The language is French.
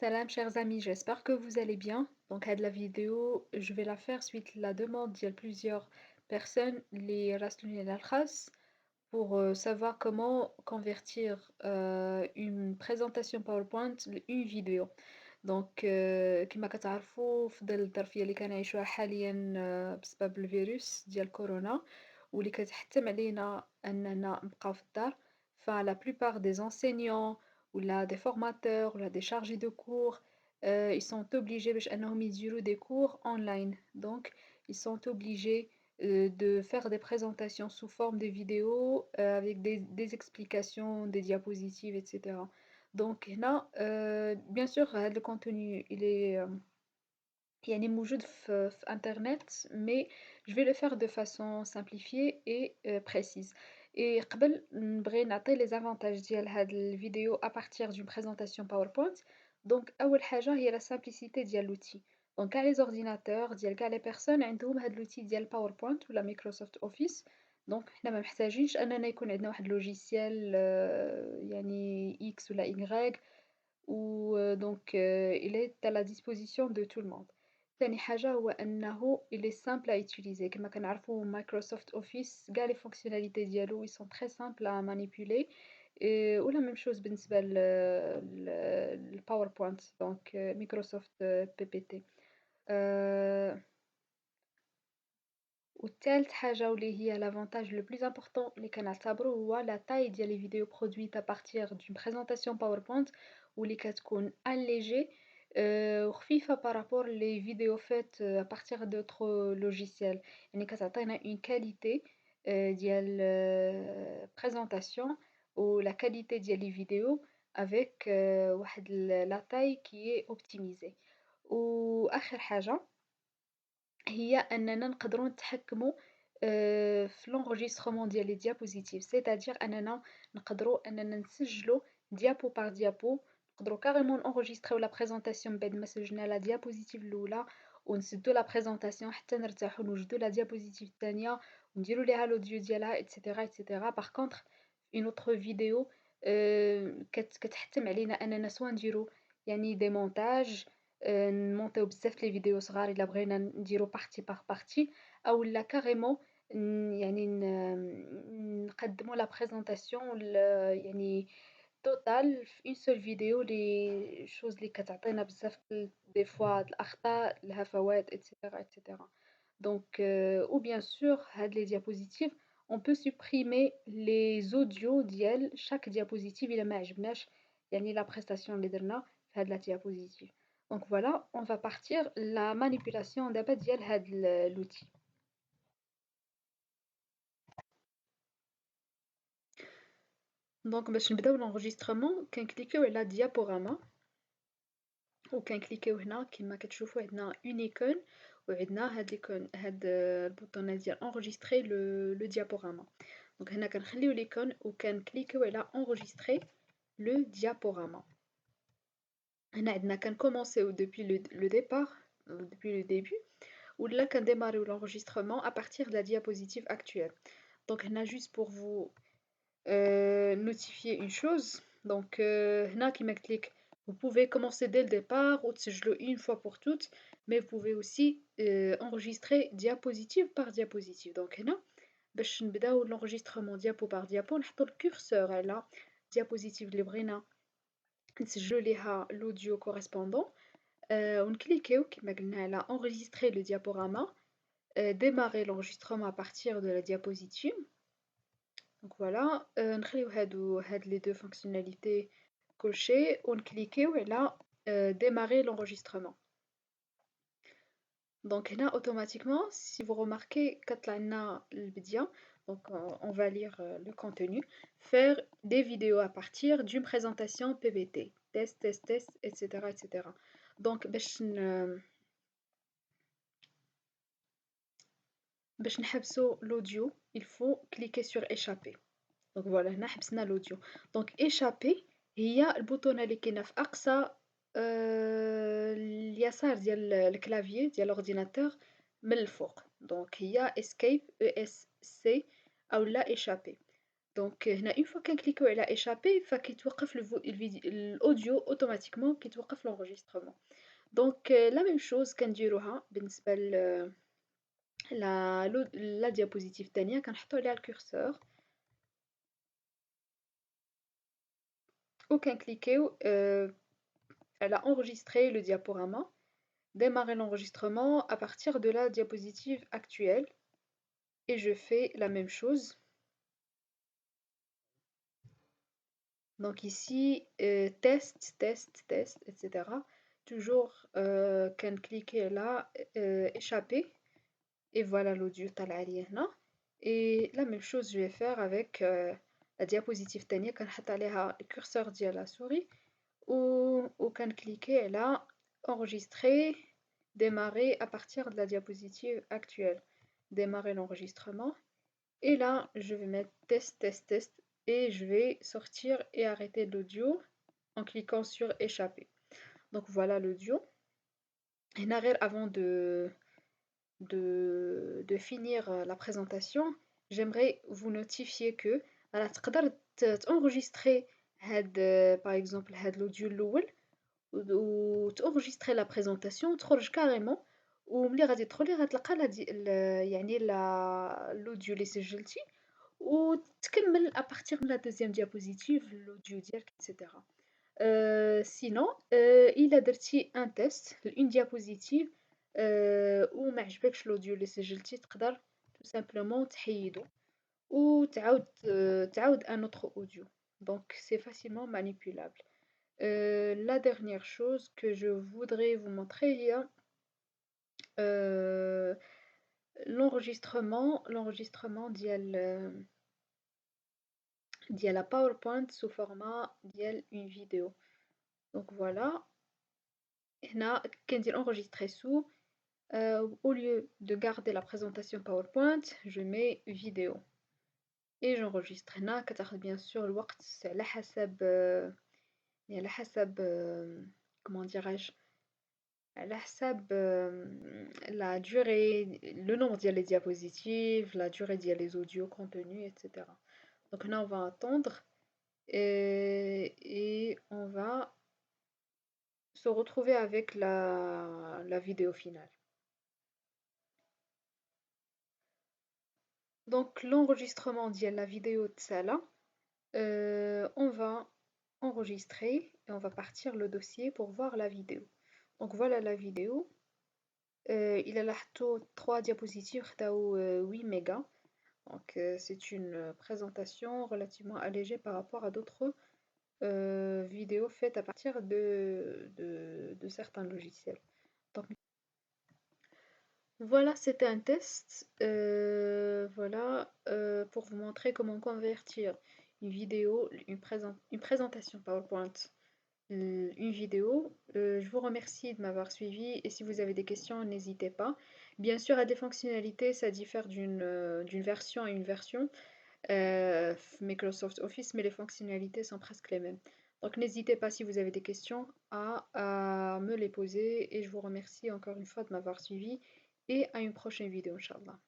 Salam chers amis, j'espère que vous allez bien. Donc à de la vidéo, je vais la faire suite à la demande de plusieurs personnes, les Raslun al-Khas, pour savoir comment convertir une présentation PowerPoint une vidéo. Donc كما كتعرفوا في ظل الظرفية اللي كنعيشوها حاليا بسبب الفيروس ديال كورونا واللي كتحتم علينا أننا نبقاو في الدار فلا plupart des enseignants ولا des formateurs ولا des chargés de cours ils sont obligés باش أنهم يديروا des cours online donc ils sont obligés de faire des présentations sous forme de vidéos avec des explications, des diapositives etc. Donc هنا bien sûr هذا الcontenu il est يعني موجود في internet mais je vais le faire de façon simplifiée et précise. Et قبل نبغي نعطي les avantages ديال هاد الفيديو à partir d'une présentation PowerPoint. Donc أول حاجة هي la simplicité ديال l'outil. Donc كاع les ordinateurs ديال كاع les personnes عندهم هاد l'outil ديال PowerPoint ولا Microsoft Office. دونك حنا ما محتاجينش أننا يكون عندنا واحد لوجيسيال يعني X ولا Y و donc il est à la disposition de tout le monde. تاني حاجة هو أنه il est simple à utiliser كما كنعرفو Microsoft Office كاع les fonctionnalités ديالو ils sont très simples à manipuler و la même chose بالنسبة للPowerPoint donc Microsoft PPT. وتالت حاجة واللي هي l'avantage le plus important اللي كنعتبرو هو la taille ديال les vidéos produites à partir d'une présentation PowerPoint واللي كتكون allégée وخفيفة par rapport les vidéos faites à partir d'autres logiciels. يعني كتعطينا une qualité ديال présentation و la qualité ديال les vidéos avec واحد la taille qui est optimisée. وآخر حاجة هي أننا نقدروا نتحكموا في l'enregistrement ديال les diapositives c'est-à-dire أننا نقدروا أننا نسجلوا diapo par diapo نقدروا carrément نenregistréو la présentation من بعد ما سجلنا la diapositive الأولى ونسدو la présentation حتى نرتاحو نوجدو la diapositive الثانية ونديرو ليها l'audio ديالها etc etc. Par contre une autre vidéo كتحتم علينا أننا سوا نديرو يعني des montages نمونطيو بزاف لي فيديو صغار إلا بغينا نديرو partie par partie أولا carrément يعني نقدمو la présentation يعني totale في une seule vidéo les choses اللي كتعطينا بزاف des fois الأخطاء الهفوات etc etc. Donc ou bien sûr هاد les diapositives on peut supprimer les audios ديال chaque diapositive إلا ما عجبناش يعني la prestation اللي درنا في هاد la diapositive. Donc voilà, on va partir la manipulation دابا ديال هاد l'outil. دونك باش نبداو l'enregistrement كنكليكيو على diaporama وكنكليكيو هنا كيما كتشوفوا عندنا une icône وعندنا هاد l'icône هاد البوطونة ديال enregistrer le diaporama. دونك هنا كنخليو l'icône وكنكليكيو على enregistrer le diaporama. هنا عندنا كنكومونسيو depuis le départ depuis le début ولا كنديماريو l'enregistrement à partir de la diapositive actuelle. Donc هنا juste pour vous notifier une chose donc هنا كيما قلت لك vous pouvez commencer dès le départ وتسجلوا une fois pour toutes mais vous pouvez aussi enregistrer diapositive par diapositive. Donc هنا باش نبداو l'enregistrement diapo par diapo نحطو الcurseur على diapositive اللي بغينا نسجلو ليها l'audio correspondant ونكليكيو كيما قلنا على enregistrer le diaporama démarrer l'enregistrement à partir de la diapositive. Donc voilà, نخليو هاد les deux fonctionnalités cochées ونكليكيو على démarrer l'enregistrement. Donc هنا automatiquement si vous remarquez كطلع لنا البدية donc on va lire le contenu. Faire des vidéos à partir d'une présentation PPT. Test, test, test, etc etc. Donc باش نحبسو l'audio il faut cliquer sur échapper. Donc voilà هنا حبسنا l'audio. Donc échapper هي البوطونة اللي كاينة في أقصى اليسار ديال الكلافيي ديال l'ordinateur من الفوق. Donc هي escape ESC أولا échapper. Donc هنا une fois كنكليكيو على échapper فكيتوقف الأوديو أوتوماتيكمون كيتوقف l'enregistrement. دونك لا ميم شوز كنديروها بالنسبة لا ديابوزيتيف التانية كنحطو عليها الكورسور وكنكليكيو على enregistrer le diaporama, démarrer l'enregistrement à partir de la diapositive actuelle et je fais la même chose. Donc ici, test, test, test, etc. Toujours cliquer là, échapper. Et voilà l'audio طلع لي هنا. Et la même chose je vais faire avec la diapositive الثانية كنحط عليها الكورسور ديال la souris وكنكليكي على enregistrer, démarrer à partir de la diapositive actuelle. Démarrer l'enregistrement. Et là, je vais mettre test, test, test et je vais sortir et arrêter l'audio en cliquant sur échapper. Donc voilà l'audio. Et avant de finir la présentation, j'aimerais vous notifier que تقدر تenregistrer par exemple l'audio الأول وتenregistrer la présentation تخرج كاريمون وملي غادي تدخلي غتلقى يعني l'audio اللي سجلتي وتكمل ابارتيغ من لا دوزيام ديابوزيتيف الاوديو ديالك اكسيتيرا. سينون الا درتي ان تيست لأون ديابوزيتيف وما عجبكش الاوديو اللي سجلتي تقدر tout simplement تحيدو وتعاود تعاود un autre audio. Donc c'est facilement manipulable. La dernière chose que je voudrais vous montrer, il y a l'enregistrement ديال la PowerPoint sous format ديال une vidéo. Donc voilà, هنا كندير enregistrer sous au lieu de garder la présentation PowerPoint, je mets vidéo et j'enregistre. هنا كتاخد bien sûr الوقت على حسب comment dirais-je على حسب la durée, le nombre ديال les diapositives, la durée ديال les audios contenus, etc. Donc là on va attendre et on va se retrouver avec la vidéo finale. Donc l'enregistrement de la vidéo تسالى, on va enregistrer et on va partir le dossier pour voir la vidéo. Donc voilà la vidéo. Il a laحظتوا 3 diapositives خداو 8 mégas. Donc c'est une présentation relativement allégée par rapport à d'autres vidéos faites à partir de certains logiciels. Donc voilà, c'était un test. Voilà, pour vous montrer comment convertir une vidéo, une présentation PowerPoint, une vidéo. Je vous remercie de m'avoir suivi et si vous avez des questions, n'hésitez pas. Bien sûr, à des fonctionnalités, ça diffère d'une version à une version. Microsoft Office, mais les fonctionnalités sont presque les mêmes. Donc n'hésitez pas si vous avez des questions à me les poser et je vous remercie encore une fois de m'avoir suivi et à une prochaine vidéo, Inch'Allah.